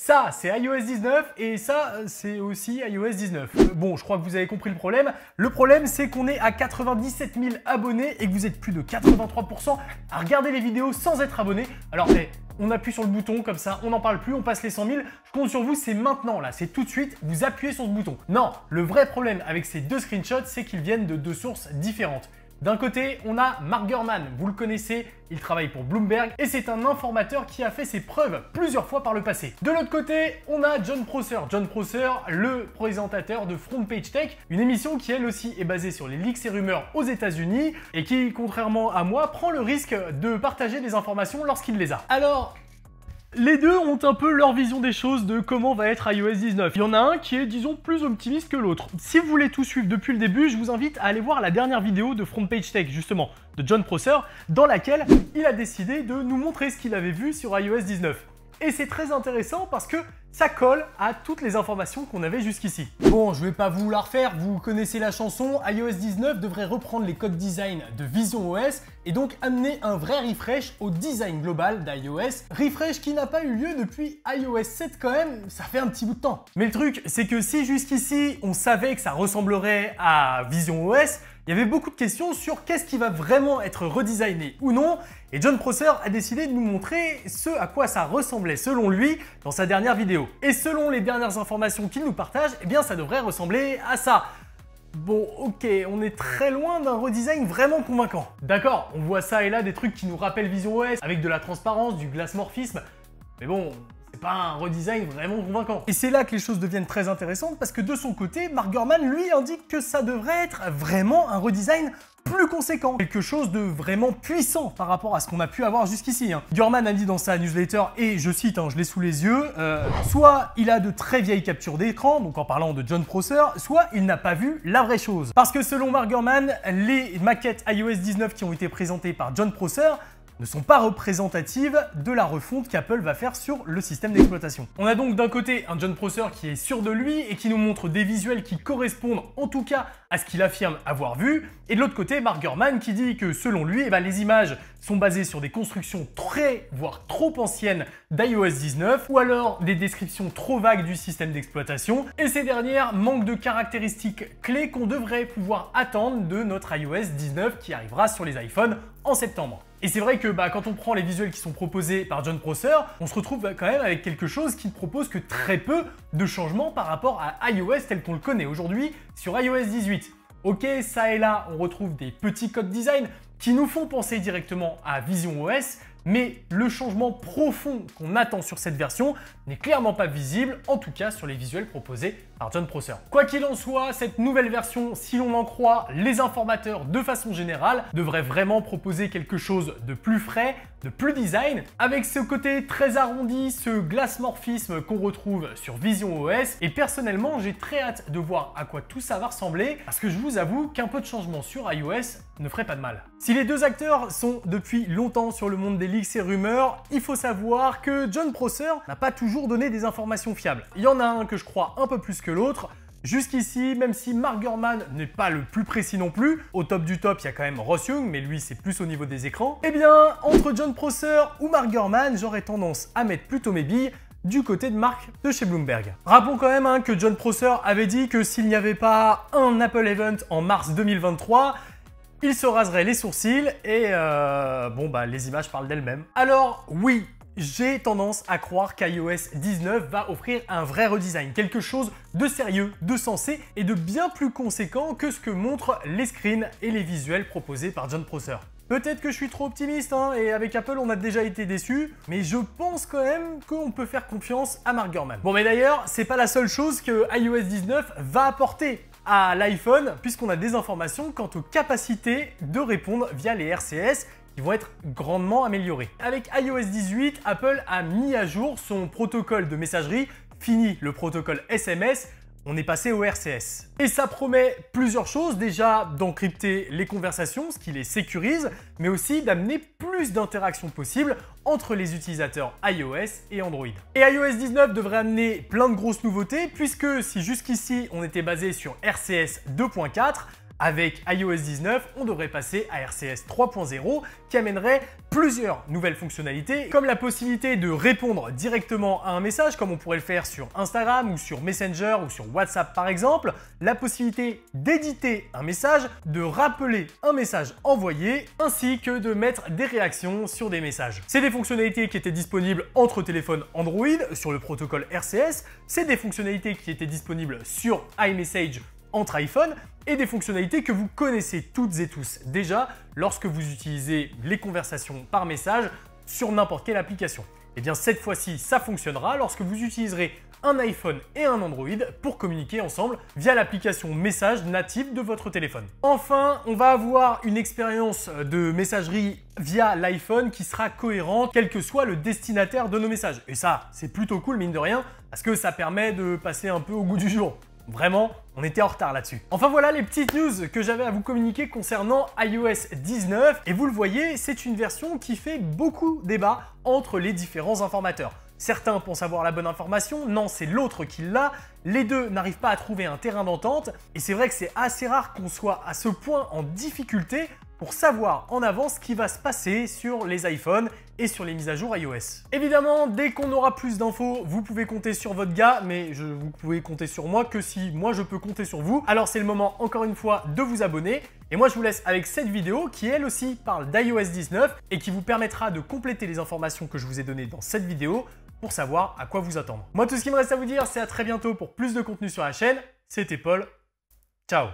Ça, c'est iOS 19 et ça, c'est aussi iOS 19. Bon, je crois que vous avez compris le problème. Le problème, c'est qu'on est à 97 000 abonnés et que vous êtes plus de 83% à regarder les vidéos sans être abonné. Alors, on appuie sur le bouton comme ça, on n'en parle plus, on passe les 100 000. Je compte sur vous, c'est maintenant là, c'est tout de suite, vous appuyez sur ce bouton. Non, le vrai problème avec ces deux screenshots, c'est qu'ils viennent de deux sources différentes. D'un côté, on a Mark Gurman, vous le connaissez, il travaille pour Bloomberg et c'est un informateur qui a fait ses preuves plusieurs fois par le passé. De l'autre côté, on a Jon Prosser. Jon Prosser, le présentateur de Front Page Tech, une émission qui elle aussi est basée sur les leaks et rumeurs aux États-Unis et qui, contrairement à moi, prend le risque de partager des informations lorsqu'il les a. Alors, les deux ont un peu leur vision des choses de comment va être iOS 19. Il y en a un qui est, disons, plus optimiste que l'autre. Si vous voulez tout suivre depuis le début, je vous invite à aller voir la dernière vidéo de Front Page Tech, justement, de Jon Prosser, dans laquelle il a décidé de nous montrer ce qu'il avait vu sur iOS 19. Et c'est très intéressant parce que ça colle à toutes les informations qu'on avait jusqu'ici. Bon, je vais pas vous la refaire, vous connaissez la chanson, iOS 19 devrait reprendre les codes design de Vision OS et donc amener un vrai refresh au design global d'iOS. Refresh qui n'a pas eu lieu depuis iOS 7 quand même, ça fait un petit bout de temps. Mais le truc, c'est que si jusqu'ici on savait que ça ressemblerait à Vision OS, il y avait beaucoup de questions sur qu'est-ce qui va vraiment être redesigné ou non, et Jon Prosser a décidé de nous montrer ce à quoi ça ressemblait selon lui dans sa dernière vidéo. Et selon les dernières informations qu'il nous partage, eh bien ça devrait ressembler à ça. Bon, ok, on est très loin d'un redesign vraiment convaincant. D'accord, on voit ça et là des trucs qui nous rappellent Vision OS, avec de la transparence, du glassmorphisme, mais bon, c'est pas un redesign vraiment convaincant. Et c'est là que les choses deviennent très intéressantes parce que de son côté, Mark Gurman lui indique que ça devrait être vraiment un redesign plus conséquent, quelque chose de vraiment puissant par rapport à ce qu'on a pu avoir jusqu'ici. Gurman a dit dans sa newsletter, et je cite, je l'ai sous les yeux, soit il a de très vieilles captures d'écran, donc en parlant de Jon Prosser, soit il n'a pas vu la vraie chose. Parce que selon Mark Gurman, les maquettes iOS 19 qui ont été présentées par Jon Prosser ne sont pas représentatives de la refonte qu'Apple va faire sur le système d'exploitation. On a donc d'un côté un Jon Prosser qui est sûr de lui et qui nous montre des visuels qui correspondent en tout cas à ce qu'il affirme avoir vu, et de l'autre côté Mark Gurman qui dit que selon lui, les images sont basées sur des constructions très, voire trop anciennes d'iOS 19, ou alors des descriptions trop vagues du système d'exploitation, et ces dernières manquent de caractéristiques clés qu'on devrait pouvoir attendre de notre iOS 19 qui arrivera sur les iPhones en septembre. Et c'est vrai que quand on prend les visuels qui sont proposés par Jon Prosser, on se retrouve quand même avec quelque chose qui ne propose que très peu de changements par rapport à iOS tel qu'on le connaît aujourd'hui sur iOS 18. Ok, ça et là, on retrouve des petits codes design qui nous font penser directement à Vision OS, mais le changement profond qu'on attend sur cette version n'est clairement pas visible, en tout cas sur les visuels proposés par Jon Prosser. Quoi qu'il en soit, cette nouvelle version, si l'on en croit les informateurs de façon générale, devrait vraiment proposer quelque chose de plus frais, de plus design, avec ce côté très arrondi, ce glassmorphisme qu'on retrouve sur Vision OS, et personnellement j'ai très hâte de voir à quoi tout ça va ressembler, parce que je vous avoue qu'un peu de changement sur iOS ne ferait pas de mal. Si les deux acteurs sont depuis longtemps sur le monde des leaks et rumeurs, il faut savoir que Jon Prosser n'a pas toujours donné des informations fiables. Il y en a un que je crois un peu plus que l'autre. Jusqu'ici, même si Mark Gurman n'est pas le plus précis non plus, au top du top, il y a quand même Ross Young, mais lui, c'est plus au niveau des écrans. Eh bien, entre Jon Prosser ou Mark Gurman, j'aurais tendance à mettre plutôt mes billes du côté de Mark de chez Bloomberg. Rappelons quand même que Jon Prosser avait dit que s'il n'y avait pas un Apple Event en mars 2023, il se raserait les sourcils et les images parlent d'elles-mêmes. Alors oui, j'ai tendance à croire qu'iOS 19 va offrir un vrai redesign, quelque chose de sérieux, de sensé et de bien plus conséquent que ce que montrent les screens et les visuels proposés par Jon Prosser. Peut-être que je suis trop optimiste, et avec Apple on a déjà été déçus, mais je pense quand même qu'on peut faire confiance à Mark Gurman. Bon, mais d'ailleurs, c'est pas la seule chose que iOS 19 va apporter à l'iPhone, puisqu'on a des informations quant aux capacités de répondre via les RCS qui vont être grandement améliorées. Avec iOS 18, Apple a mis à jour son protocole de messagerie, fini le protocole SMS, on est passé au RCS. Et ça promet plusieurs choses, déjà d'encrypter les conversations, ce qui les sécurise, mais aussi d'amener plus d'interactions possibles entre les utilisateurs iOS et Android. Et iOS 19 devrait amener plein de grosses nouveautés, puisque si jusqu'ici on était basé sur RCS 2.4, Avec iOS 19, on devrait passer à RCS 3.0 qui amènerait plusieurs nouvelles fonctionnalités, comme la possibilité de répondre directement à un message, comme on pourrait le faire sur Instagram ou sur Messenger ou sur WhatsApp par exemple, la possibilité d'éditer un message, de rappeler un message envoyé, ainsi que de mettre des réactions sur des messages. C'est des fonctionnalités qui étaient disponibles entre téléphones Android sur le protocole RCS, c'est des fonctionnalités qui étaient disponibles sur iMessage entre iPhone et des fonctionnalités que vous connaissez toutes et tous déjà lorsque vous utilisez les conversations par message sur n'importe quelle application. Et bien cette fois-ci, ça fonctionnera lorsque vous utiliserez un iPhone et un Android pour communiquer ensemble via l'application message native de votre téléphone. Enfin, on va avoir une expérience de messagerie via l'iPhone qui sera cohérente quel que soit le destinataire de nos messages. Et ça, c'est plutôt cool mine de rien parce que ça permet de passer un peu au goût du jour. Vraiment, on était en retard là-dessus. Enfin voilà les petites news que j'avais à vous communiquer concernant iOS 19. Et vous le voyez, c'est une version qui fait beaucoup débat entre les différents informateurs. Certains pensent avoir la bonne information, non, c'est l'autre qui l'a. Les deux n'arrivent pas à trouver un terrain d'entente. Et c'est vrai que c'est assez rare qu'on soit à ce point en difficulté pour savoir en avance ce qui va se passer sur les iPhones et sur les mises à jour iOS. Évidemment, dès qu'on aura plus d'infos, vous pouvez compter sur votre gars, mais vous pouvez compter sur moi que si moi je peux compter sur vous. Alors c'est le moment, encore une fois, de vous abonner. Et moi je vous laisse avec cette vidéo qui elle aussi parle d'iOS 19 et qui vous permettra de compléter les informations que je vous ai données dans cette vidéo pour savoir à quoi vous attendre. Moi tout ce qui me reste à vous dire, c'est à très bientôt pour plus de contenu sur la chaîne. C'était Paul. Ciao.